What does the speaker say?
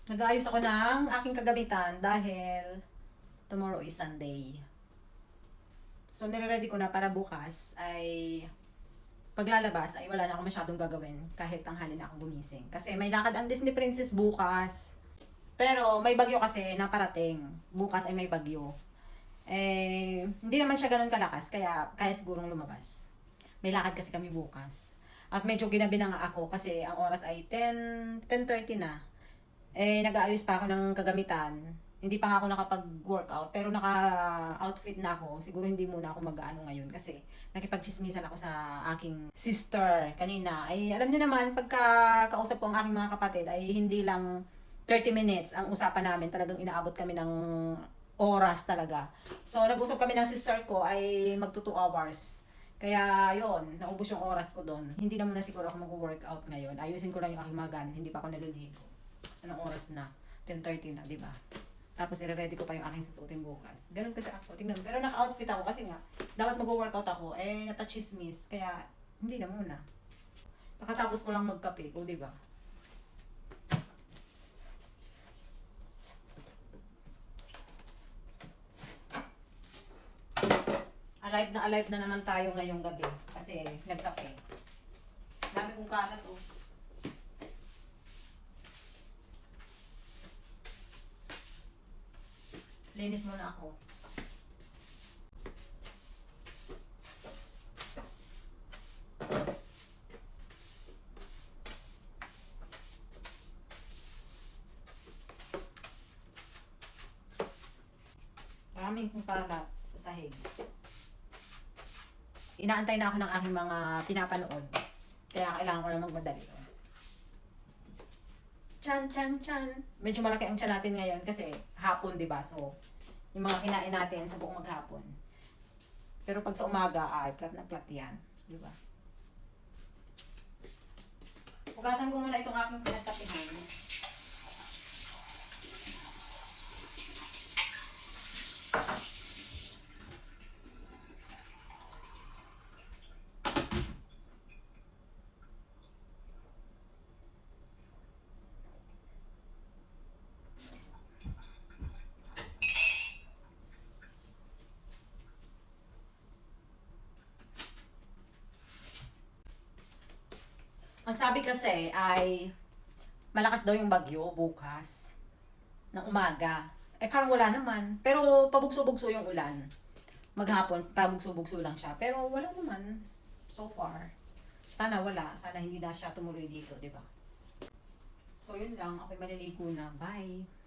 Nag-aayos ako ng aking kagamitan dahil tomorrow is Sunday. So, nire-ready ko na para bukas ay paglalabas ay wala na akong masyadong gagawin kahit tanghali na akong gumising. Kasi may lakad ang Disney Princess bukas. Pero may bagyo kasi na parating. Bukas ay may bagyo. Hindi naman siya ganun kalakas kaya sigurong lumabas. May lakad kasi kami bukas. At medyo ginabi na nga ako kasi ang oras ay 10:30 na. Nag-aayos pa ako ng kagamitan. Hindi pa nga ako nakapag-workout, pero naka-outfit na ako. Siguro hindi muna ako mag-ano ngayon kasi nakipag-chismisan ako sa aking sister kanina. Alam niyo naman, pagka kausap ko ang aking mga kapatid ay hindi lang 30 minutes ang usapan namin. Talagang inaabot kami ng oras talaga. So, nag-usap kami ng sister ko ay magto 2 hours. Kaya yon, naubos yung oras ko doon. Hindi na muna siguro ako mag-workout ngayon. Ayusin ko lang yung aking mga gamit, hindi pa ako naliligo. Anong oras na? 10:30 na, di ba? Tapos i-ready ko pa yung aking susuotin bukas. Ganun kasi ako. Tingnan mo. Pero naka-outfit ako kasi nga, dapat mag-workout ako. Natachismis. Kaya, hindi na muna. Nakatapos ko lang magkape ko, di ba? Alive na naman tayo ngayong gabi. Kasi nagkape. Dami kong kalat, oh. Linis muna ako. Maraming kong kalat sa sahig. Inaantay na ako ng aking mga pinapanood. Kaya kailangan ko na magmadali. Chan, chan, chan. Medyo malaki ang tiyan natin ngayon kasi hapon, di ba? So, yung mga kinain natin sa buong maghapon. Pero pag sa umaga, ay plat na plat yan. Di ba? Hugasan ko muna itong aking pinagkapihan. Ang sabi kasi ay malakas daw yung bagyo bukas ng umaga. Parang wala naman. Pero pabugso-bugso yung ulan. Maghapon, pabugso-bugso lang siya. Pero wala naman so far. Sana wala. Sana hindi na siya tumuloy dito, di ba? So yun lang. Ako'y maliligo na. Bye!